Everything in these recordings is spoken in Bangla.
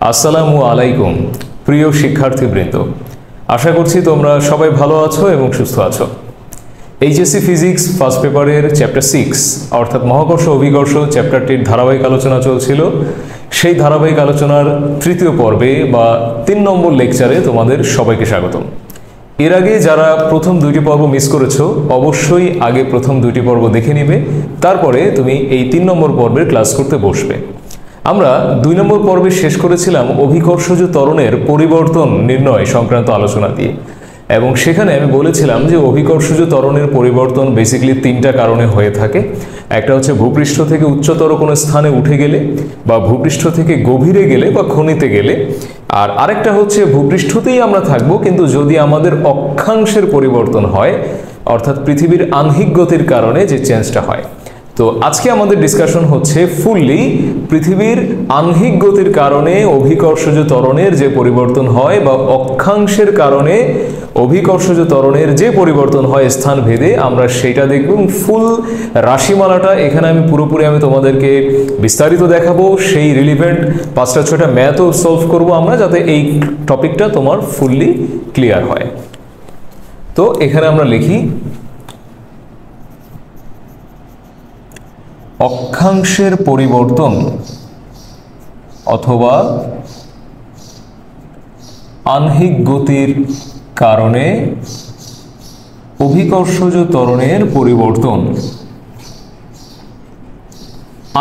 আসসালামু আলাইকুম প্রিয় শিক্ষার্থীবৃন্দ, আশা করছি তোমরা সবাই ভালো আছো এবং সুস্থ আছো। এইচএসসি ফিজিক্স ফার্স্ট পেপারের চ্যাপ্টার 6 অর্থাৎ মহাকর্ষ অভিকর্ষ চ্যাপ্টারটির ধারাবাহিক আলোচনা চলছিল। সেই ধারাবাহিক আলোচনার তৃতীয় পর্বে বা 3 নম্বর লেকচারে তোমাদের সবাইকে স্বাগতম। এর আগে যারা প্রথম 2টি পর্ব মিস করেছো অবশ্যই আগে প্রথম 2টি পর্ব দেখে নিবে, তারপরে তুমি এই 3 নম্বর পর্বের ক্লাস করতে বসবে। আমরা 2 নম্বর পর্বে শেষ করেছিলাম অভিকর্ষজ ত্বরণের পরিবর্তন নির্ণয় সংক্রান্ত আলোচনা দিয়ে, এবং সেখানে আমি বলেছিলাম যে অভিকর্ষজ ত্বরণের পরিবর্তন বেসিক্যালি 3টা কারণে হয়ে থাকে। একটা হচ্ছে ভূপৃষ্ঠ থেকে উচ্চতর কোনো স্থানে উঠে গেলে, বা ভূপৃষ্ঠ থেকে গভীরে গেলে বা খনিতে গেলে, আর আরেকটা হচ্ছে ভূপৃষ্ঠতেই আমরা থাকবো কিন্তু যদি আমাদের অক্ষাংশের পরিবর্তন হয়, অর্থাৎ পৃথিবীর আহ্নিক গতির কারণে যে চেঞ্জটা হয়। তো আজকে আমাদের ডিসকাশন হচ্ছে ফুললি পৃথিবীর আহ্নিক গতির কারণে অভিকর্ষজ ত্বরণের যে পরিবর্তন হয় বা অক্ষাংশের কারণে অভিকর্ষজ ত্বরণের যে পরিবর্তন হয় স্থান ভেদে, আমরা সেটা দেখব। ফুল রাশিমালাটা এখানে আমি পুরোপুরি তোমাদেরকে বিস্তারিত দেখাবো। সেই রিলিভেন্ট 5টা-6টা ম্যাথও সলভ করব আমরা, যাতে এই টপিকটা তোমার ফুললি ক্লিয়ার হয়। তো এখানে আমরা লিখি অক্ষাংশের পরিবর্তন অথবা আহ্নিক গতির কারণে অভিকর্ষজ ত্বরণের পরিবর্তন।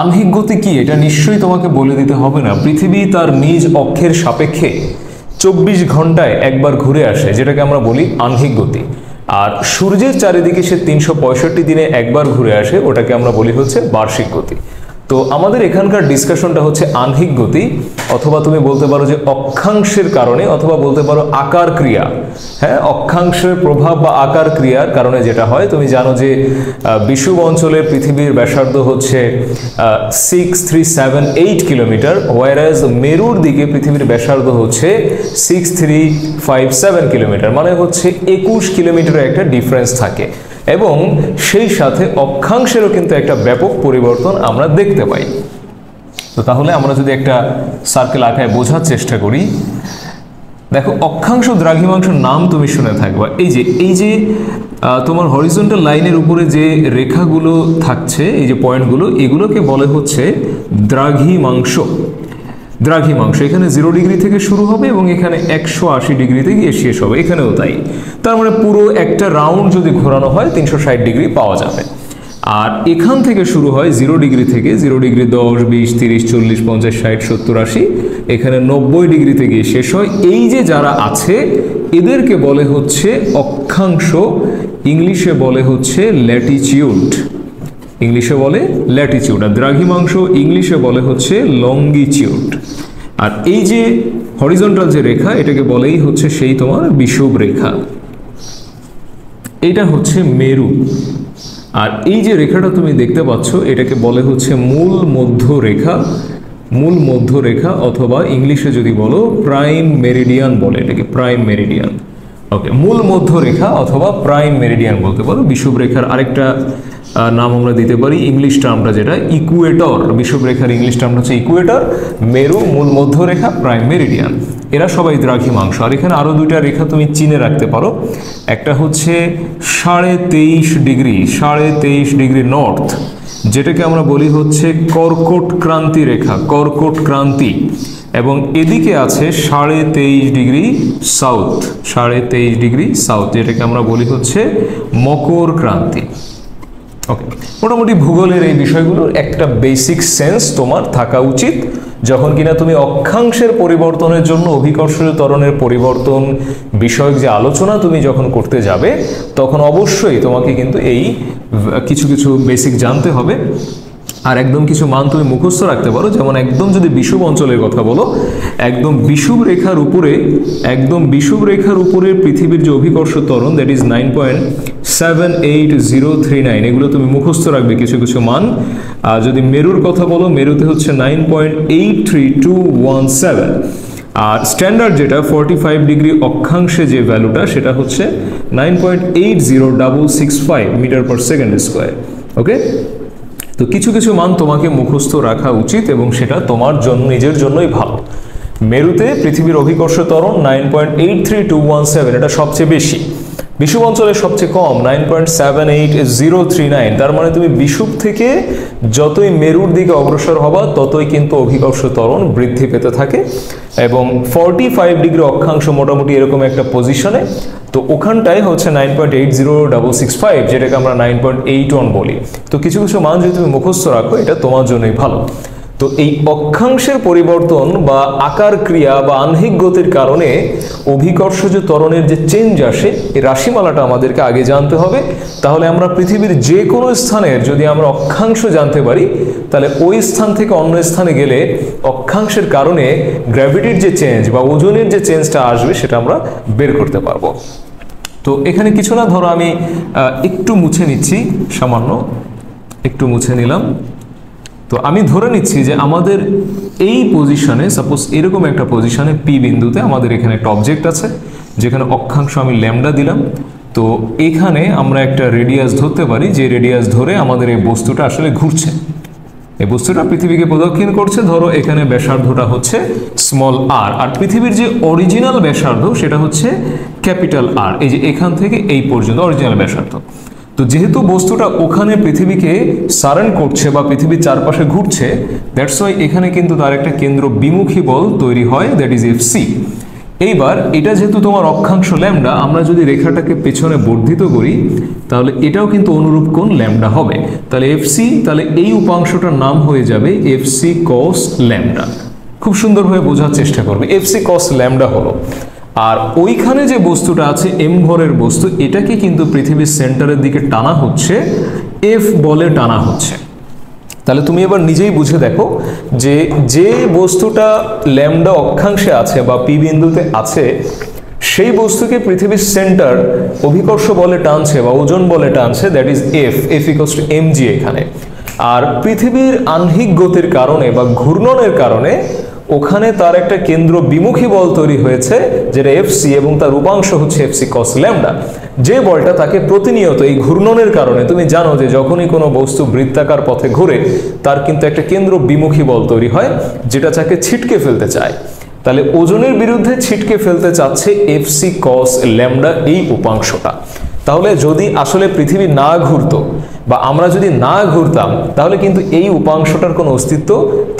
আহ্নিক গতি কি এটা নিশ্চয়ই তোমাকে বলে দিতে হবে না। পৃথিবী তার নিজ অক্ষের সাপেক্ষে 24 ঘন্টায় একবার ঘুরে আসে, যেটাকে আমরা বলি আহ্নিক গতি। আর সূর্যের চারিদিকে সে 365 দিনে একবার ঘুরে আসে, ওটাকে আমরা বলি হচ্ছে বার্ষিক গতি। তো আমাদের এখানকার ডিসকাশনটা হচ্ছে আহ্নিক গতি, অথবা তুমি বলতে পারো যে অক্ষাংশের কারণে, অথবা বলতে পারো আকার ক্রিয়া। হ্যাঁ, অক্ষাংশের প্রভাব বা আকার ক্রিয়ার কারণে যেটা হয়, তুমি জানো যে বিষুব অঞ্চলে পৃথিবীর ব্যাসার্ধ হচ্ছে 6378 কিলোমিটার, ওয়ারাজ মেরুর দিকে পৃথিবীর ব্যাসার্ধ হচ্ছে 6357 কিলোমিটার, মানে হচ্ছে 21 কিলোমিটারের একটা ডিফারেন্স থাকে। এবং সেই সাথে অক্ষাংশেরও কিন্তু একটা ব্যাপক পরিবর্তন আমরা দেখতে পাই। তো তাহলে আমরা যদি একটা সার্কেল আঁকায় বোঝার চেষ্টা করি, দেখো অক্ষাংশ দ্রাঘিমাংশ নাম তুমি শুনে থাকবা। এই যে তোমার হরিজন্টাল লাইনের উপরে যে রেখাগুলো থাকছে, এই যে পয়েন্টগুলো, এগুলোকে বলে হচ্ছে দ্রাঘিমাংশ। দ্রাঘিমাংশ এখানে 0 ডিগ্রি থেকে শুরু হবে এবং এখানে 180 ডিগ্রিতে গিয়ে শেষ হবে, এখানেও তাই। তার মানে পুরো একটা রাউন্ড যদি ঘোরানো হয় 360 ডিগ্রি পাওয়া যাবে। আর এখান থেকে শুরু হয় 0 ডিগ্রি থেকে, 0 ডিগ্রি 10, 20, 30, 40, 50, 60, 70, 80, এখানে 90 ডিগ্রিতে গিয়ে শেষ হয়। এই যে যারা আছে এদেরকে বলে হচ্ছে অক্ষাংশ, ইংলিশে বলে হচ্ছে ল্যাটিচিউড। ইংলিশে বলে ল্যাটিচিউড, আর দ্রাঘিমাংশ ইংলিশে বলে হচ্ছে লঙ্গিচিউড। আর এই যে হরিজন্টাল যে রেখা, এটাকে বলেই হচ্ছে সেই তোমার বিষুব রেখা। এটা হচ্ছে মেরু। আর এই যে রেখাটা তুমি দেখতে পাচ্ছ, এটাকে বলে হচ্ছে মূল মধ্য রেখা। মূল মধ্য রেখা, অথবা ইংলিশে যদি বলো প্রাইম মেরিডিয়ান বলে, এটাকে প্রাইম মেরিডিয়ান। ওকে, মূল মধ্য রেখা অথবা প্রাইম মেরিডিয়ান বলতে পারো। বিষুব রেখার আরেকটা নাম আমরা দিতে পারি, ইংলিশ টার্মটা যেটা ইকুয়েটর। বিষুব রেখার ইংলিশ টার্মটা হচ্ছে ইকুয়েটর। মেরু, মূল মধ্য রেখা, প্রাইম মেরিডিয়ান, এরা সবাই দ্রাঘিমাংশ। আর এখানে আরো 2টা রেখা তুমি চিনে রাখতে পারো। একটা হচ্ছে 23.5 ডিগ্রি, 23.5 ডিগ্রি নর্থ, যেটাকে আমরা বলি হচ্ছে কর্কট ক্রান্তি রেখা, কর্কট ক্রান্তি। এবং এদিকে আছে 23.5 ডিগ্রি সাউথ, 23.5 ডিগ্রি সাউথ, যেটাকে আমরা বলি হচ্ছে মকর ক্রান্তি। ওকে, মোটামুটি ভূগোলের এই বিষয়গুলোর একটা বেসিক সেন্স তোমার থাকা উচিত। যখন কিনা তুমি অক্ষাংশের পরিবর্তনের জন্য অভিকর্ষজ ত্বরণের পরিবর্তন বিষয়ক যে আলোচনা তুমি যখন করতে যাবে, তখন অবশ্যই তোমাকে কিন্তু এই কিছু কিছু বেসিক জানতে হবে। আর একদম কিছু মান তুমি মুখস্থ রাখতে পারো। যেমন একদম যদি বিষুব অঞ্চলের কথা বলো, একদম বিষুব রেখার উপরে পৃথিবীর যে অভিকর্ষ ত্বরণ, দ্যাট ইজ 9.78039, এগুলো তুমি মুখস্থ রাখবে কিছু কিছু মান। আর যদি মেরুর কথা বলো, মেরুতে হচ্ছে 9.83217। আর স্ট্যান্ডার্ড যেটা 45 ডিগ্রি অক্ষাংশে যে ভ্যালুটা, সেটা হচ্ছে 9.80665 মিটার পার সেকেন্ড স্কোয়ার। ওকে, তো কিছু কিছু মান তোমাকে মুখস্থ রাখা উচিত এবং সেটা তোমার জন্য নিজের জন্যই ভালো। মেরুতে পৃথিবীর অভিকর্ষ ত্বরণ 9.83217, এটা সবচেয়ে বেশি। বিষুব অঞ্চলে সবচেয়ে কম 9.78039। তার মানে তুমি বিষুব থেকে যতই মেরুর দিকে অগ্রসর হবা ততই কিন্তু অভিকর্ষ ত্বরণ বৃদ্ধি পেতে থাকে, এবং 45 ডিগ্রি অক্ষাংশ মোটামুটি এরকম একটা পজিশনে, তো ওখানটায় হচ্ছে 9.80665, যেটাকে আমরা 9.81 বলি। তো কিছু কিছু মান যদি তুমি মুখস্থ রাখো এটা তোমার জন্যই ভালো। তো এই অক্ষাংশের পরিবর্তন বা আকার ক্রিয়া বা আহ্নিক গতির কারণে অভিকর্ষজ ত্বরণের যে চেঞ্জ আসে, এই রাশিমালাটা আমাদেরকে আগে জানতে হবে। তাহলে আমরা পৃথিবীর যে কোনো স্থানের যদি আমরা অক্ষাংশ জানতে পারি, তাহলে ওই স্থান থেকে অন্য স্থানে গেলে অক্ষাংশের কারণে গ্র্যাভিটির যে চেঞ্জ বা ওজনের যে চেঞ্জটা আসবে সেটা আমরা বের করতে পারবো। তো এখানে কিছু না, ধরো আমি একটু মুছে নিচ্ছি, সামান্য একটু মুছে নিলাম। তো আমি ধরে নিচ্ছি যে আমাদের এই পজিশনে, সাপোজ এরকম একটা পজিশনে পি বিন্দুতে আমাদের এখানে একটা অবজেক্ট আছে, যেখানে অক্ষাংশ আমি ল্যামডা দিলাম। তো এখানে আমরা একটা রেডিয়াস ধরতে পারি, যে রেডিয়াস ধরে আমাদের এই বস্তুটা আসলে ঘুরছে, এই বস্তুটা পৃথিবীকে প্রদক্ষিণ করছে। ধরো এখানে ব্যাসার্ধটা হচ্ছে স্মল আর, আর পৃথিবীর যে অরিজিনাল ব্যাসার্ধ সেটা হচ্ছে ক্যাপিটাল আর, এই যে এখান থেকে এই পর্যন্ত অরিজিনাল ব্যাসার্ধ। তো যেহেতু বস্তুটা ওখানে পৃথিবীকে সারাউন্ড করছে বা পৃথিবীর চারপাশে ঘুরছে, দ্যাটস ওয়াই এখানে কিন্তু তার একটা কেন্দ্র বিমুখী বল তৈরি হয়, দ্যাট ইজ এফসি। এইবার এটা যেহেতু তোমার অক্ষাংশ ল্যামডা, আমরা যদি রেখাটাকে পেছনে বর্ধিত করি তাহলে এটাও কিন্তু অনুরূপ কোণ ল্যামডা হবে। তাহলে এফসি, তাহলে এই উপাংশটার নাম হয়ে যাবে এফসি কস ল্যামডা। খুব সুন্দরভাবে বোঝার চেষ্টা করবে, এফসি কস ল্যামডা হলো। আর ওইখানে যে বস্তুটা আছে এম ভরের বস্তু, এটাকে কিন্তু পৃথিবীর সেন্টারের দিকে টানা হচ্ছে, এফ বলে টানা হচ্ছে। তাহলে তুমি এবার নিজেই বুঝে দেখো যে যে বস্তুটা ল্যামডা অক্ষাংশে আছে বা পি বিন্দুতে আছে, সেই বস্তুকে পৃথিবীর সেন্টার অভিকর্ষ বলে টানছে বা ওজন বলে টানছে, that is F, F equals to MG এখানে। আর পৃথিবীর আহ্নিক গতির কারণে বা ঘূর্ণনের কারণে ওখানে তার একটা কেন্দ্র বিমুখী বল তৈরি হয়েছে, যেটা এফসি, এবং তার উপাংশ হচ্ছে এফসি কস ল্যামডা। যে বলটা তাকে প্রতিনিয়ত এই ঘূর্ণনের কারণে, তুমি জানো যে যখনই কোনো বস্তু বৃত্তাকার পথে ঘুরে তার কিন্তু একটা কেন্দ্র বিমুখী বল তৈরি হয়, যেটা তাকে ছিটকে ফেলতে চায়। তাহলে ওজনের বিরুদ্ধে ছিটকে ফেলতে চাচ্ছে এফসি কস ল্যামডা এই উপাংশটা। তাহলে যদি আসলে পৃথিবী না ঘুরতো বা আমরা যদি না ঘুরতাম, তাহলে কিন্তু এই উপাংশটার কোনো অস্তিত্ব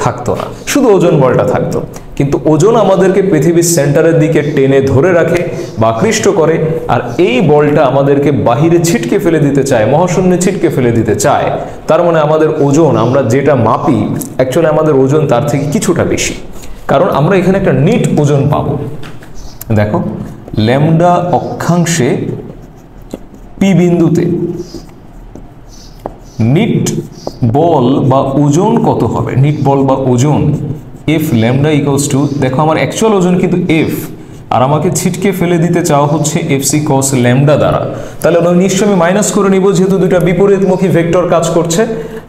থাকতো না, শুধু ওজন বলটা থাকতো। কিন্তু ওজন আমাদেরকে পৃথিবীর সেন্টারের দিকে টেনে ধরে রাখে বা আকৃষ্ট করে, আর এই বলটা আমাদেরকে বাহিরে ছিটকে ফেলে দিতে চায়, মহাশূন্যে ছিটকে ফেলে দিতে চায়। তার মানে আমাদের ওজন, আমরা যেটা মাপি, অ্যাকচুয়ালি আমাদের ওজন তার থেকে কিছুটা বেশি, কারণ আমরা এখানে একটা নিট ওজন পাবো। দেখো ল্যামডা অক্ষাংশে পি বিন্দুতে নিট বল বা ওজন কত হবে, নিট বল বা ওজন এফ ল্যামডা ইকুয়ালস টু, দেখো আমার অ্যাকচুয়াল ওজন কিন্তু এফ, আর আমাকে ছিটকে ফেলে দিতে চাওয়া হচ্ছে এফসি কস ল্যামডা দ্বারা। তাহলে নিশ্চয়ই আমি মাইনাস করে নিব, যেহেতু দুইটা বিপরীতমুখী ভেক্টর কাজ করছে।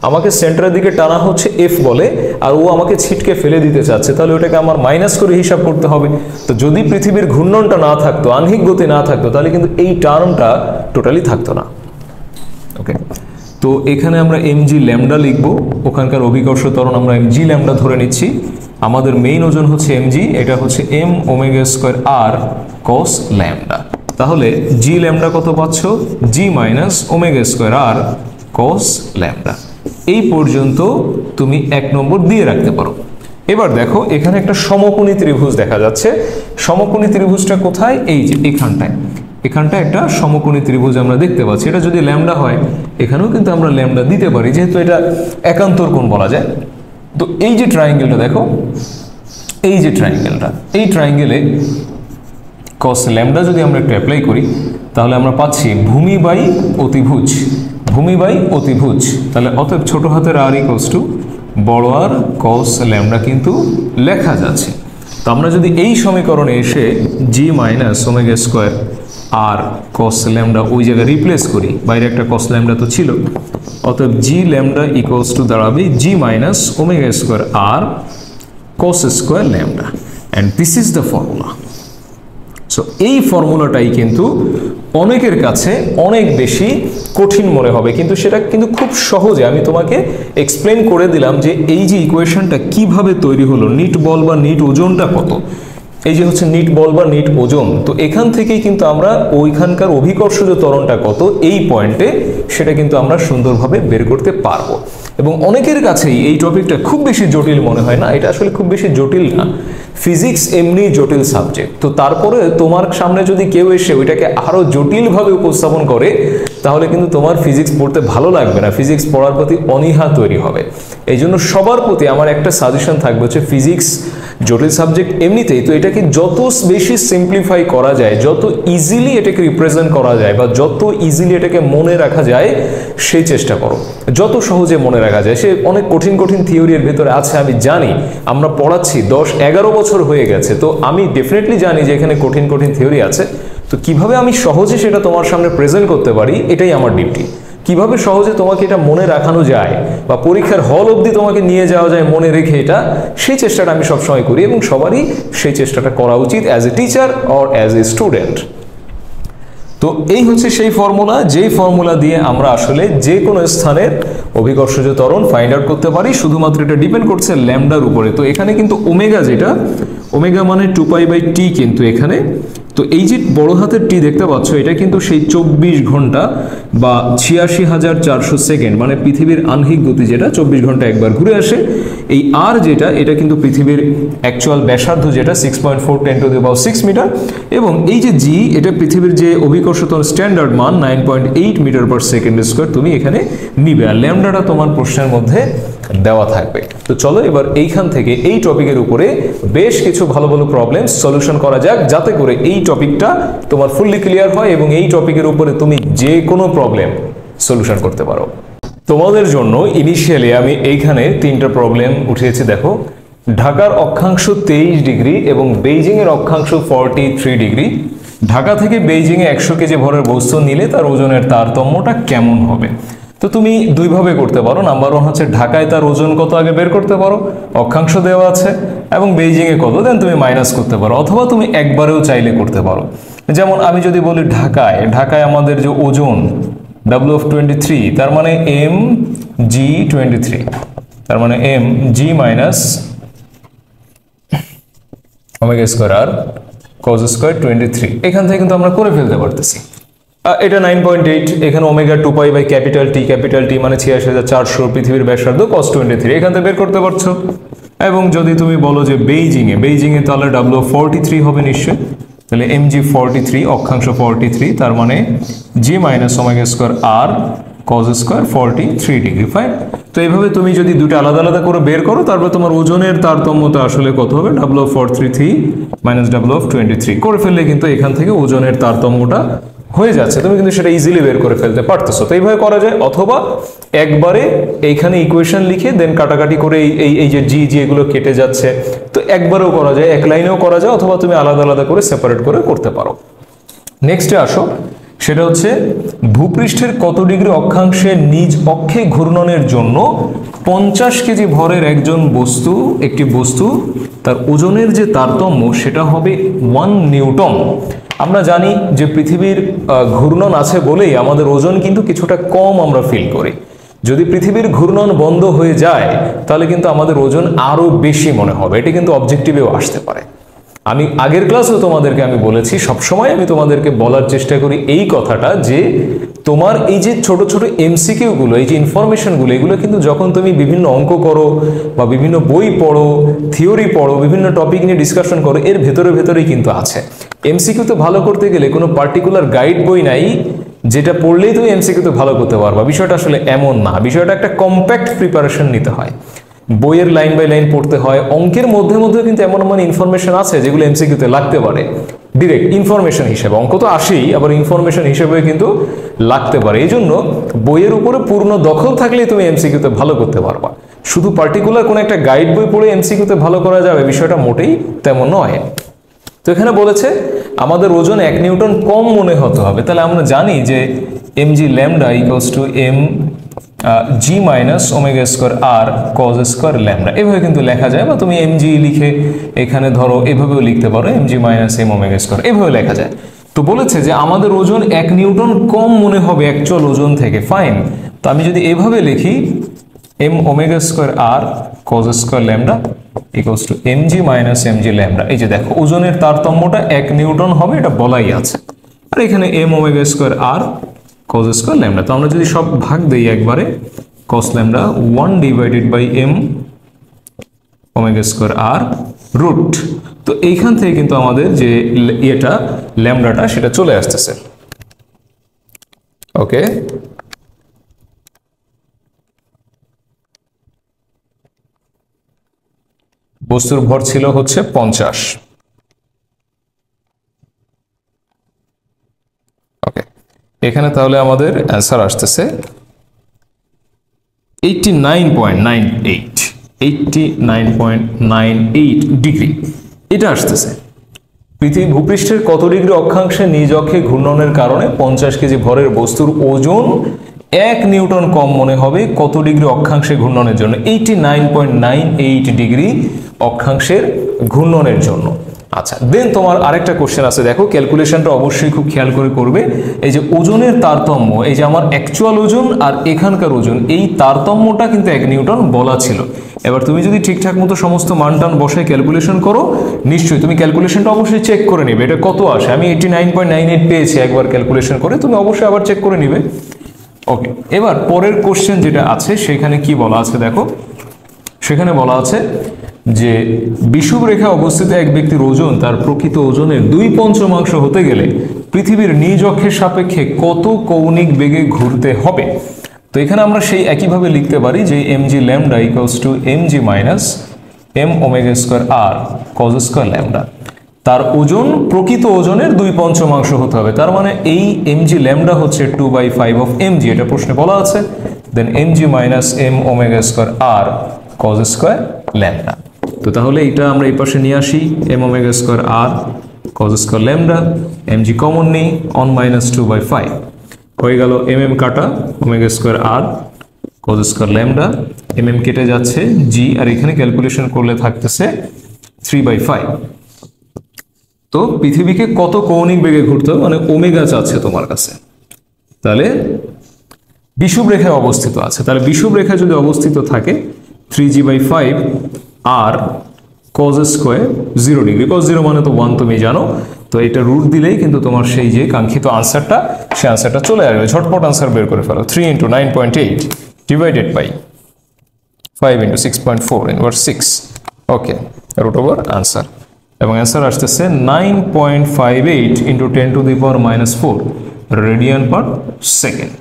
আমাকে সেন্টারের দিকে টানা হচ্ছে এফ বলে, আর ও আমাকে ছিটকে ফেলে দিতে চাচ্ছে, তাহলে ওটাকে আমার মাইনাস করে হিসাব করতে হবে। তো যদি পৃথিবীর ঘূর্ণনটা না থাকতো, আহ্নিক গতি না থাকতো, তাহলে কিন্তু এই টার্মটা টোটালি থাকতো না। ওকে, তো এখানে আমরা এমজি ল্যামডা লিখব, ওখানকার অভিকর্ষ ত্বরণ আমরা এমজি ল্যামডা ধরে নিচ্ছি। আমাদের মেইন ওজন হচ্ছে এমজি, এটা হচ্ছে এম ওমেগা স্কোয়ার আর কস ল্যামডা। তাহলে জি ল্যামডা কত পাচ্ছ, জি মাইনাস ওমেগা স্কোয়ার আর কস ল্যামডা। এই পর্যন্ত তুমি 1 নম্বর দিয়ে রাখতে পারো। এবার দেখো এখানে একটা সমকোণী ত্রিভুজ দেখা যাচ্ছে। সমকোণী ত্রিভুজটা কোথায়, এই যে এখানটায়, এখানটা একটা সমকোণী ত্রিভুজ আমরা দেখতে পাচ্ছি। এটা যদি ল্যামডা হয়, এখানেও কিন্তু আমরা ল্যামডা দিতে পারি, যেহেতু এটা একান্তর কোণ বলা যায়। তো এই যে ট্রায়াঙ্গেলটা দেখো, এই যে ট্রায়াঙ্গেলটা, এই ট্রায়াঙ্গেলে কস ল্যামডা যদি আমরা একটু অ্যাপ্লাই করি, তাহলে আমরা পাচ্ছি ভূমি বাই অতিভুজ, ভূমি বাই অতিভুজ। তাহলে অতএব ছোট হাতের আর ইকুয়ালস টু বড় আর কস ল্যামডা কিন্তু লেখা যাচ্ছে। তো আমরা যদি এই সমীকরণে এসে জি মাইনাস ওমেগা স্কোয়ার আর কস ল্যামডা ওই জায়গায় রিপ্লেস করি, বাইরে একটা কস ল্যামডা তো ছিল, অতএব জি ল্যামডা ইকুয়ালস টু দাঁড়াবে G minus omega square R cos square lambda, and this is the formula. So so এই ফর্মুলাটাই কিন্তু অনেকের কাছে অনেক বেশি কঠিন মনে হবে, কিন্তু সেটা কিন্তু খুব সহজে আমি তোমাকে এক্সপ্লেন করে দিলাম যে এই যে ইকুয়েশনটা কিভাবে তৈরি হলো, নিট বল বা নিট ওজনটা কত, এই যে হচ্ছে নিট বল বা নিট ওজন, তো এখান থেকেই কিন্তু আমরা ওইখানকার অভিকর্ষজ ত্বরণটা কত এই পয়েন্টে সেটা কিন্তু আমরা সুন্দরভাবে বের করতে পারবো। এবং অনেকের কাছেই এই টপিকটা খুব বেশি জটিল মনে হয় না, এটা আসলে খুব বেশি জটিল না, ফিজিক্স এমনি জটিল সাবজেক্ট, তো তারপরে তোমার সামনে যদি কেউ এসে ওইটাকে আরো জটিলভাবে উপস্থাপন করে তাহলে কিন্তু তোমার ফিজিক্স পড়তে ভালো লাগবে না, ফিজিক্স পড়ার প্রতি অনীহা তৈরি হবে। এই জন্য সবার প্রতি আমার একটা সাজেশন থাকবে হচ্ছে ফিজিক্স জটিল সাবজেক্ট এমনিতেই, তো এটাকে যত বেশি সিম্পলিফাই করা যায়, যত ইজিলি এটাকে রিপ্রেজেন্ট করা যায় বা যত ইজিলি এটাকে মনে রাখা যায় সেই চেষ্টা করো, যত সহজে মনে রাখা যায়। সে অনেক কঠিন কঠিন থিওরি এর ভেতরে আছে, আমি জানি, আমরা পড়াচ্ছি 10-11 বছর হয়ে গেছে, তো আমি ডেফিনেটলি জানি যে এখানে কঠিন কঠিন থিওরি আছে, তো কিভাবে আমি সহজে সেটা তোমার সামনে প্রেজেন্ট করতে পারি এটাই আমার ডিউটি। কিভাবে সহজে তোমাকে এটা মনে রাখানো যায় বা পরীক্ষার হল অবধি তোমাকে নিয়ে যাওয়া যায় মনে রেখে, এটা সেই চেষ্টাটা আমি সবসময় করি এবং সবারই সেই চেষ্টাটা করা উচিত as a teacher or as a student. তো এই হচ্ছে সেই ফর্মুলা, যেই ফর্মুলা দিয়ে আমরা আসলে যে কোনো স্থানের অভিকর্ষজ ত্বরণ ফাইন্ড আউট করতে পারি, শুধুমাত্র এটা ডিপেন্ড করছে ল্যামডার উপরে। তো এখানে কিন্তু ওমেগা, যেটা ওমেগা মানে 2π/t কিন্তু এখানে, তো এই যে বড় হাতের টি দেখতে পাচ্ছ এটা কিন্তু সেই 24 ঘন্টা বা 86,400 সেকেন্ড, মানে পৃথিবীর আহ্নিক গতি যেটা 24 ঘন্টা একবার ঘুরে আসে। এই আর যেটা, এটা কিন্তু পৃথিবীর অ্যাকচুয়াল ব্যাসার্ধ যেটা 6.4 × 10⁶ মিটার, এবং এই যে জি, এটা পৃথিবীর যে অভিকর্ষ ত্বরণ স্ট্যান্ডার্ড মান 9.8 মিটার/সেকেন্ড², তুমি এখানে নিবে, আর ল্যামডাটা তোমার প্রশ্নের মধ্যে দেওয়া থাকবে। তো চলো এবার এইখান থেকে এই টপিকের উপরে বেশ কিছু ভালো ভালো প্রবলেম সলিউশন করা যাক, যাতে করে এই টপিকটা তোমার ফুললি ক্লিয়ার হয় এবং এই টপিকের উপরে তুমি যে কোনো প্রবলেম সলিউশন করতে পারো। তোমাদের জন্য ইনিশিয়ালি আমি এইখানে 3টা প্রবলেম উঠিয়েছি। দেখো, ঢাকার অক্ষাংশ 23 ডিগ্রি এবং বেইজিং এর অক্ষাংশ 43 ডিগ্রি। ঢাকা থেকে বেইজিং এ 100 কেজি ভরের বস্তু নিলে তার ওজনের তারতম্যটা কেমন হবে? তো তুমি দুইভাবে করতে পারো। নাম্বার 1 হচ্ছে ঢাকায় তার ওজন কত আগে বের করতে পারো, অক্ষাংশ দেওয়া আছে, এবং বেইজিং এ কত, দেন তুমি মাইনাস করতে পারো, অথবা তুমি একবারেও চাইলে করতে পারো। যেমন আমি যদি বলি ঢাকায় আমাদের যে ওজন W(23), তার মানে mg23, তার মানে mg মাইনাস ওমেগা স্কয়ার আর cos স্কয়ার 23, এখান থেকে কিন্তু আমরা করে ফেলতে পারতেছি। এটা 9.8, এখানে ওমেগা 2π/T মানে 86,400, পৃথিবীর ব্যাসার্ধ cos 23, এখান থেকে বের করতে পারছো। এবং যদি তুমি বলো যে বেইজিং এ তাহলে W43 হবে নিশ্চয়, তাহলে mg43 অক্ষাংশ 43, তার মানে g মাইনাস ওমেগা স্কয়ার আর cos স্কয়ার 43 ডিগ্রি। ফাইন। তো এইভাবে তুমি যদি দুটো আলাদা আলাদা করে বের করো, তারপর তোমার ওজনের তারতম্যটা আসলে কত হবে, W43 মাইনাস W23 করে ফেললে কিন্তু এখান থেকে ওজনের তারতম্যটা হয়ে যাচ্ছে, তুমি কিন্তু সেটা ইজিলি বের করে ফেলতে পারতেছো। তো এইভাবে করা যায়, অথবা একবারে এইখানে ইকুয়েশন লিখে দেন কাটাকাটি করে এই যে জি এগুলো কেটে যাচ্ছে, তো একবারেও করা যায়, এক লাইনেও করা যায়, অথবা তুমি আলাদা আলাদা করে সেপারেট করে করতে পারো। নেক্সটে আসো, সেটা হচ্ছে ভূপৃষ্ঠের কত ডিগ্রি অক্ষাংশে নিজ অক্ষে ঘূর্ণনের জন্য 50 কেজি ভরের একটি বস্তু তার ওজনের যে তারতম্য সেটা হবে 1 নিউটন। আমরা জানি যে পৃথিবীর ঘূর্ণন আছে বলেই আমাদের ওজন কিন্তু কিছুটা কম আমরা ফিল করি। যদি পৃথিবীর ঘূর্ণন বন্ধ হয়ে যায় তাহলে কিন্তু আমাদের ওজন আরো বেশি মনে হবে, এটা কিন্তু অবজেক্টিভেও আসতে পারে। আমি আগের ক্লাসেও তোমাদেরকে আমি বলেছি, সবসময় আমি তোমাদেরকে বলার চেষ্টা করি এই কথাটা যে তোমার এই যে ছোট ছোট এমসিকিউ গুলো, এই যে ইনফরমেশনগুলো, এগুলো কিন্তু যখন তুমি বিভিন্ন অঙ্ক করো বা বিভিন্ন বই পড়ো, থিওরি পড়ো, বিভিন্ন টপিক নিয়ে ডিসকাশন করো, এর ভেতরেই কিন্তু আছে। এমসিকিউ তো ভালো করতে গেলে কোনো পার্টিকুলার গাইড বই নাই যেটা পড়লেই তুমি এমসিকিউ তো ভালো করতে পারবা, বিষয়টা আসলে এমন না। বিষয়টা একটা কম্প্যাক্ট প্রিপারেশন নিতে হয়, বইয়ের লাইন বাই লাইন পড়তে হয়। অঙ্কের মধ্যে কিন্তু এমন ইনফরমেশন আছে যেগুলো এমসিকিউতে লাগতে পারে ডিরেক্ট ইনফরমেশন হিসেবে। অঙ্ক তো আসেই, আবার ইনফরমেশন হিসেবে কিন্তু লাগতে পারে। এই জন্য বইয়ের উপরে পূর্ণ দখল থাকলেই তুমি এমসিকিউতে ভালো করতে পারবা। শুধু পার্টিকুলার কোনো একটা গাইড বই পড়ে এমসিকিউতে ভালো করা যাবে, বিষয়টা মোটেই তেমন নয়। তো এখানে বলেছে আমাদের ওজন 1 নিউটন কম মনে হতে হবে, তাহলে আমরা জানি যে mg lambda equals to m G minus omega square R cos square lambda, এভাবে কিন্তু লেখা যায়, বা তুমি এম জি লিখে এখানে ধরো এভাবেও লিখতে পারো, M G minus M omega square, এভাবে লেখা যায়। তো বলেছে যে আমাদের ওজন 1 নিউটন কম মনে হবে অ্যাকচুয়াল ওজন থেকে, ফাইন। তো আমি যদি এভাবে লিখি M omega square R cos square lambda equals to M G minus M G lambda, এই যে দেখো ওজনের তারতম্যটা 1 নিউটন হবে, এটা বলাই আছে। আর এখানে এম ওমেগা স্কোয়ার আর কজ স্কোয়ার ল্যামডা, তো আমরা যদি সব ভাগ দেই একবারে, cos lambda 1 divided by M omega square R root, তো এইখান থেকে কিন্তু আমাদের যে এটা ল্যামডাটা সেটা চলে আসতেছে। ওকে, বস্তুর ভর ছিল হচ্ছে 50। ওকে, এখানে তাহলে আমাদের অ্যান্সার আসতেছে 89.98 ডিগ্রি, এটা আসতেছে। পৃথিবী ভূপৃষ্ঠের কত ডিগ্রি অক্ষাংশে নিজ অক্ষে ঘূর্ণনের কারণে 50 কেজি ভরের বস্তুর ওজন 1 নিউটন কম মনে হবে কত ডিগ্রি অক্ষাংশে ঘূর্ণনের জন্য? 89.98 ডিগ্রি অক্ষাংশের ঘূর্ণনের জন্য। আচ্ছা, দেন তোমার আরেকটা কোশ্চেন আছে, দেখো ক্যালকুলেশনটা অবশ্যই খুব খেয়াল করে করবে। এই যে ওজনের তারতম্য, এই যে আমার অ্যাকচুয়াল ওজন আর এখানকার ওজন, এই তারতম্যটা কিন্তু 1 নিউটন বলা ছিল। এবার তুমি যদি ঠিকঠাক মতো সমস্ত মান টান বসায় ক্যালকুলেশন করো, নিশ্চয়ই তুমি ক্যালকুলেশনটা অবশ্যই চেক করে নিবে এটা কত আসে। আমি 89.98 পেয়েছি একবার ক্যালকুলেশন করে, তুমি অবশ্যই আবার চেক করে নিবে। ওকে, এবার পরের কোশ্চেন যেটা আছে সেখানে কি বলা আছে দেখো, সেখানে বলা আছে যে বিষুব রেখা অবস্থিত এক ব্যক্তির ওজন তার প্রকৃত ওজনের 2/5 হতে গেলে পৃথিবীর নিজ অক্ষের সাপেক্ষে কত কৌণিক বেগে ঘুরতে হবে? তো এখানে আমরা সেই একইভাবে লিখতে পারি যে M G lambda equals to M G minus M omega square R cos square lambda. তার ওজন প্রকৃত ওজনের 2/5 হতে হবে, তার মানে এই এম জি ল্যামডা হচ্ছে 2/5 অফ এম জি, এটা প্রশ্নে বলা আছে। Then M G minus M omega square আর কজ স্কোয়ার ল্যামডা। তো তাহলে এটা আমরা এই পাশে নিয়ে আসি, এম ওমেগা স্কোয়ার আর cos square lambda, M G common নিই, অন মাইনাস 2/5 হয়ে গেল, এম এম কাটা ওমেগা স্কোয়ার আর cos square lambda, M M কেটে যাচ্ছে জি, আর এখানে ক্যালকুলেশন করলে থাকতেছে 3/5। তো পৃথিবীকে কত কৌণিক বেগে ঘুরতে হবে, মানে ওমেগা চাচ্ছে তোমার কাছে, তাহলে বিষুব রেখায় অবস্থিত আছে, তাহলে বিষুব রেখা যদি অবস্থিত থাকে 3g/5 আর কজ স্কোয়ার 0 ডিগ্রি, কজ 0 মানে তো 1 তুমি জানো, তো এটা রুট দিলেই কিন্তু তোমার সেই যে কাঙ্ক্ষিত আনসারটা, সেই আনসারটা চলে আসবে। ঝটপট আনসার বের করে ফেলো, 3 × 9.8 divided by 5 × 6.4 inverse 6, okay, root over answer, এবং অ্যান্সার আসতেছে 9.58 × 10⁻⁻4 রেডিয়ান পার সেকেন্ড।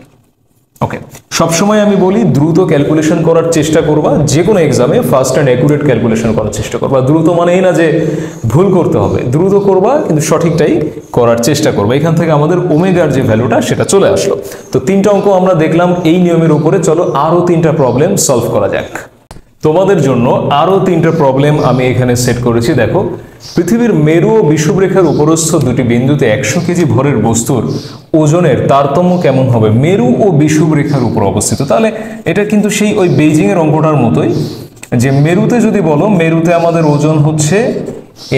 ওকে, সবসময় আমি বলি দ্রুত ক্যালকুলেশন করার চেষ্টা করবা, যে কোনো এক্সামে ফাস্ট অ্যান্ড অ্যাকুরেট ক্যালকুলেশন করার চেষ্টা করবা। দ্রুত মানে এই না যে ভুল করতে হবে, দ্রুত করবা কিন্তু সঠিকটাই করার চেষ্টা করবা। এখান থেকে আমাদের ওমেগার যে ভ্যালুটা সেটা চলে আসলো। তো 3টা অঙ্ক আমরা দেখলাম এই নিয়মের উপরে, চলো আরও 3টা প্রবলেম সলভ করা যাক। তোমাদের জন্য আরও 3টা প্রবলেম আমি এখানে সেট করেছি। দেখো, পৃথিবীর মেরু ও বিষুবরেখার উপরস্থ দুটি বিন্দুতে 100 কেজি ভরের বস্তুর ওজনের তারতম্য কেমন হবে মেরু ও বিষুবরেখার উপর অবস্থিত। তাহলে এটা কিন্তু সেই ওই বেইজিং এর অঙ্কটার মতোই, যে মেরুতে যদি বলো, মেরুতে আমাদের ওজন হচ্ছে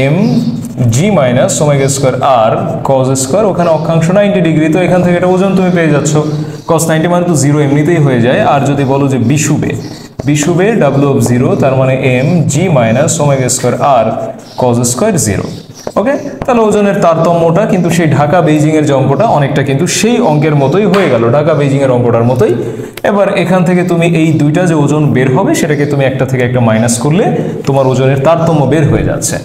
M G minus omega square আর কজ স্কোয়ার, ওখানে অক্ষাংশ 90 ডিগ্রি, তো এখান থেকে এটা ওজন তুমি পেয়ে যাচ্ছ, কস 90 মানে তো 0 এমনিতেই হয়ে যায়। আর যদি বলো যে বিষুবে, বিষুবে W0, তার মানে M G minus omega square আর কজ স্কোয়ার 0, ওকে। তাহলে ওজনের তারতম্যটা কিন্তু সেই ঢাকা বেইজিং এর যে অঙ্কটা অনেকটা কিন্তু সেই অঙ্কের মতোই হয়ে গেল, ঢাকা বেইজিং এর অঙ্কটার মতোই। এবার এখান থেকে তুমি এই দুইটা যে ওজন বের হবে সেটাকে তুমি একটা থেকে একটা মাইনাস করলে তোমার ওজনের তারতম্য বের হয়ে যাচ্ছে।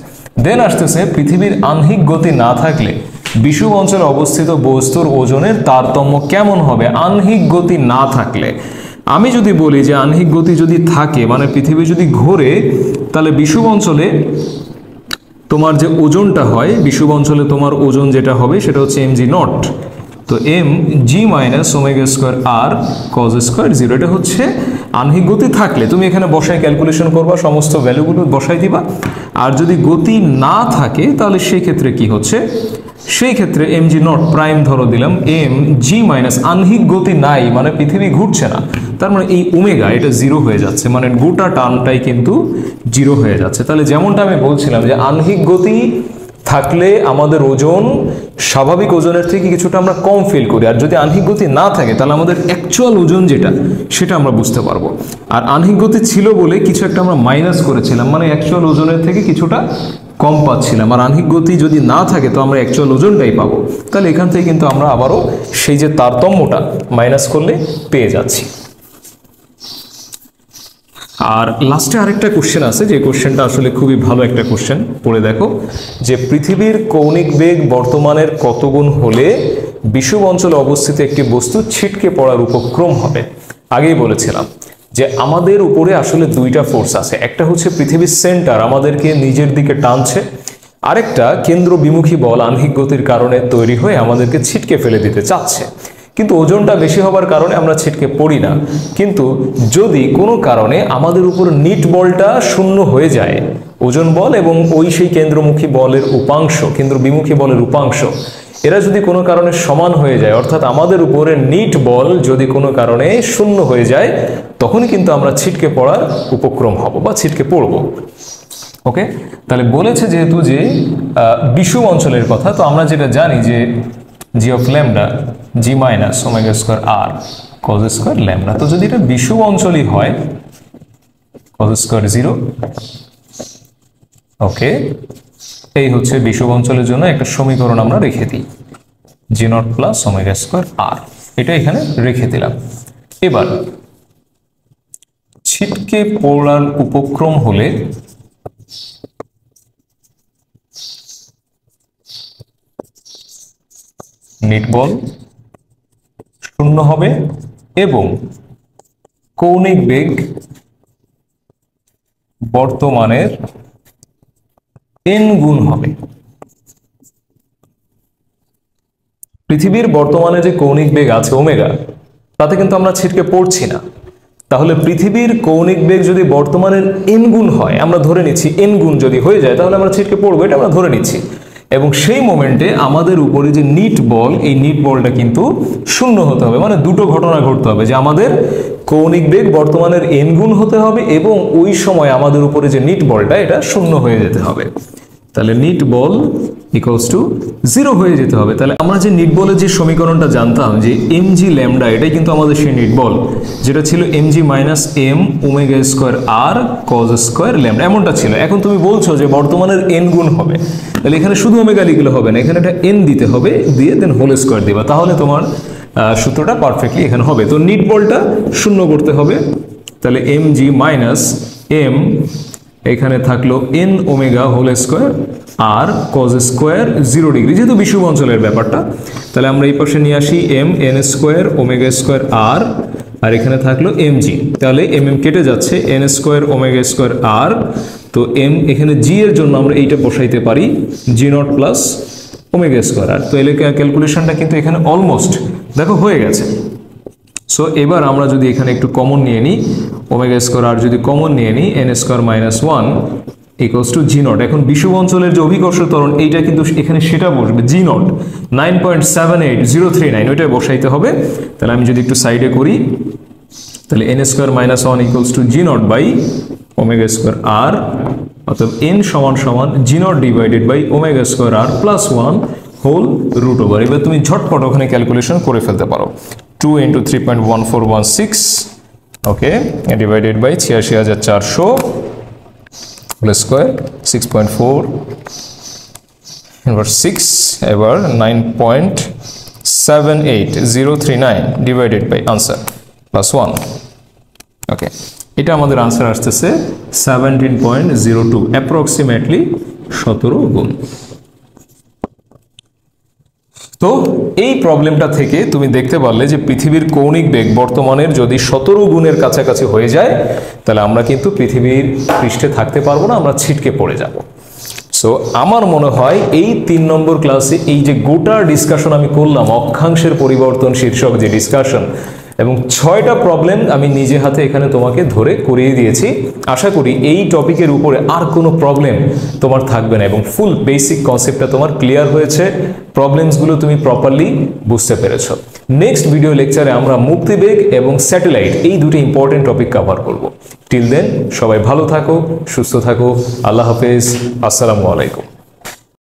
দেন আসতেছে পৃথিবীর আহ্নিক গতি না থাকলে বিষুব অঞ্চলে অবস্থিত বস্তুর ওজনের তারতম্য কেমন হবে আহ্নিক গতি না থাকলে। আমি যদি বলি যে আহ্নিক গতি যদি থাকে, মানে পৃথিবী যদি ঘোরে, তাহলে বিষুব অঞ্চলে তোমার যে ওজনটা হয়, বিষুব অঞ্চলে তোমার ওজন যেটা হবে সেটা হচ্ছে mg0, তো M G minus omega square আর কজ স্কোয়ার 0, এটা হচ্ছে আহ্নিক গতি থাকলে। তুমি এখানে বসায় ক্যালকুলেশন করবা, সমস্ত ভ্যালুগুলো বসাই দিবা। আর যদি গতি না থাকে তাহলে সেই ক্ষেত্রে কি হচ্ছে, সেই ক্ষেত্রে mg0 প্রাইম ধরো দিলাম, এম জি মাইনাস, আহ্নিক গতি নাই মানে পৃথিবী ঘুরছে না, তার মানে এই ওমেগা এটা জিরো হয়ে যাচ্ছে, মানে গোটা টার্মটাই কিন্তু জিরো হয়ে যাচ্ছে। তাহলে যেমনটা আমি বলছিলাম যে আহ্নিক গতি থাকলে আমাদের ওজন স্বাভাবিক ওজনের থেকে কিছুটা আমরা কম ফিল করি, আর যদি আহ্নিক গতি না থাকে তাহলে আমাদের অ্যাকচুয়াল ওজন যেটা সেটা আমরা বুঝতে পারবো। আর আহ্নিক গতি ছিল বলে কিছু একটা আমরা মাইনাস করেছিলাম, মানে অ্যাকচুয়াল ওজনের থেকে কিছুটা কম পাচ্ছিলাম। আর আহ্নিক গতি যদি না থাকে তো আমরা অ্যাকচুয়াল ওজনটাই পাবো। তাহলে এখান থেকে কিন্তু আমরা আবারও সেই যে তারতম্যটা মাইনাস করলে পেয়ে যাচ্ছি। আর লাস্টে আরেকটা কোশ্চেন আছে, যে কোশ্চেনটা আসলে খুবই ভালো একটা কোশ্চেন, পড়ে দেখো যে পৃথিবীর কৌণিক বেগ বর্তমানের কত গুণ হলে বিষুব অঞ্চলে অবস্থিত একটি বস্তু ছিটকে পড়ার উপক্রম হবে। আগেই বলেছিলাম যে আমাদের উপরে আসলে দুইটা ফোর্স আছে, একটা হচ্ছে পৃথিবীর সেন্টার আমাদেরকে নিজের দিকে টানছে, আরেকটা কেন্দ্র বিমুখী বল আহ্নিক গতির কারণে তৈরি হয়ে আমাদেরকে ছিটকে ফেলে দিতে চাচ্ছে। কিন্তু ওজনটা বেশি হবার কারণে আমরা ছিটকে পড়ি না। কিন্তু যদি কোনো কারণে আমাদের উপর নিট বলটা শূন্য হয়ে যায়, ওজন বল এবং ওই সেই কেন্দ্রমুখী বলের উপাংশ, কেন্দ্র বিমুখী বলের উপাংশ, এরা যদি কোনো কারণে সমান হয়ে যায়, অর্থাৎ আমাদের উপরে নিট বল যদি কোনো কারণে শূন্য হয়ে যায়, তখনই কিন্তু আমরা ছিটকে পড়ার উপক্রম হব বা ছিটকে পড়ব। ওকে, তাহলে বলেছে যেহেতু যে বিষুব অঞ্চলের কথা, তো আমরা যেটা জানি যে G of lambda G minus omega square R cos square lambda. তো যদি এটা বিষুব অঞ্চলই হয় কজ স্কোয়ার জিরো। ওকে, এই হচ্ছে বিষুব অঞ্চলের জন্য একটা সমীকরণ আমরা রেখে দিই, জি নট প্লাস ওমেগা স্কোয়ার আর, এটা এখানে রেখে দিলাম। এবার ছিটকে পড়ার উপক্রম হলে নিট বল শূন্য হবে এবং কৌণিক বেগ বর্তমানের n গুণ হবে। পৃথিবীর বর্তমানে যে কৌণিক বেগ আছে ওমেগা, তাতে কিন্তু আমরা ছিটকে পড়ছি না। তাহলে পৃথিবীর কৌণিক বেগ যদি বর্তমানের n গুণ হয়, আমরা ধরে নিচ্ছি n গুণ যদি হয়ে যায় তাহলে আমরা ছিটকে পড়বো, এটা আমরা ধরে নিচ্ছি। এবং সেই মোমেন্টে আমাদের উপরে যে নিট বল, এই নিট বলটা কিন্তু শূন্য হতে হবে, মানে দুটো ঘটনা ঘটতে হবে, যে আমাদের কৌণিক বেগ বর্তমানের n গুণ হতে হবে এবং ওই সময় আমাদের উপরে যে নিট বলটা এটা শূন্য হয়ে যেতে হবে। তাহলে নিট বল ইকুয়ালস টু জিরো হয়ে যেতে হবে। তাহলে আমরা যে নিট বলের যে সমীকরণটা জানতাম যে এম জি ল্যামডা, এটাই কিন্তু আমাদের সেই নিট বল, যেটা ছিল M G minus M omega square আর কজ স্কোয়ার ল্যামডা, এমনটা ছিল। এখন তুমি বলছো যে বর্তমানের n গুণ হবে, তাহলে এখানে শুধু ওমেগা লিখলে হবে না, এখানে একটা n দিতে হবে, দিয়ে দেন হোল স্কোয়ার দিবা, তাহলে তোমার সূত্রটা পারফেক্টলি এখানে হবে। তো নিট বলটা শূন্য করতে হবে, তাহলে এম জি মাইনাস এম, এখানে থাকলো n ওমেগা হোল স্কোয়ার আর কজ স্কোয়ার 0 ডিগ্রি, যেহেতু বিষুব অঞ্চলের ব্যাপারটা। তাহলে আমরা এই পাশে নিয়ে আসি m n square omega square R, আর এখানে থাকলো এম জি, তাহলে এম এম কেটে যাচ্ছে, n স্কোয়ার ওমেগা স্কোয়ার আর, তো m এখানে g এর জন্য আমরা এইটা বসাইতে পারি জি নট প্লাস ওমেগা স্কোয়ার আর। তো এলাকা ক্যালকুলেশনটা কিন্তু এখানে অলমোস্ট দেখো হয়ে গেছে। সো এবার আমরা যদি এখানে একটু কমন নিয়ে নিই, ওমেগা স্কোয়ার আর যদি কমন নিয়ে নিই, N square minus 1 equals to G not. এখন বিষুব অঞ্চলের যে অভিকর্ষ ত্বরণ, এইটা কিন্তু এখানে সেটা বসবে, জি নট 9.78039, ওইটা বসাইতে হবে। তাহলে আমি যদি একটু সাইডে করি, তাহলে N square minus 1 equals to G nought by omega square R, অর্থাৎ এন সমান সমান G nought divided by omega square R plus 1 whole root over. এবার তুমি ঝটপট ওখানে ক্যালকুলেশন করে ফেলতে পারো, 2 into 3.1416, okay, divided by 86400 whole square 6.4 এবার 6, এবার 9.78039 divided by answer plus 1। Okay, এটা আমাদের আনসার আসতেছে 17.02, অ্যাপ্রক্সিমেটলি 17 গুণ। তো এই প্রবলেমটা থেকে তুমি দেখতে পারলে যে পৃথিবীর কৌণিক বেগ বর্তমানের যদি 17 গুণের কাছাকাছি হয়ে যায়, তাহলে আমরা কিন্তু পৃথিবীর পৃষ্ঠে থাকতে পারবো না, আমরা ছিটকে পড়ে যাব। সো আমার মনে হয় এই 3 নম্বর ক্লাসে এই যে গোটা ডিসকাশন আমি করলাম, অক্ষাংশের পরিবর্তন শীর্ষক যে ডিসকাশন, এবং 6টা প্রবলেম আমি নিজে হাতে এখানে তোমাকে ধরে করিয়ে দিয়েছি। আশা করি এই টপিকের উপরে আর কোনো প্রবলেম তোমার থাকবে না এবং ফুল বেসিক কনসেপ্টটা তোমার ক্লিয়ার হয়েছে, প্রবলেমসগুলো তুমি প্রপারলি বুঝতে পেরেছো। নেক্সট ভিডিও লেকচারে আমরা মুক্তিবেগ এবং স্যাটেলাইট এই দুটো ইম্পর্টেন্ট টপিক কভার করব। টিল দেন সবাই ভালো থাকো, সুস্থ থাকো, আল্লাহ হাফেজ, আসসালামু আলাইকুম।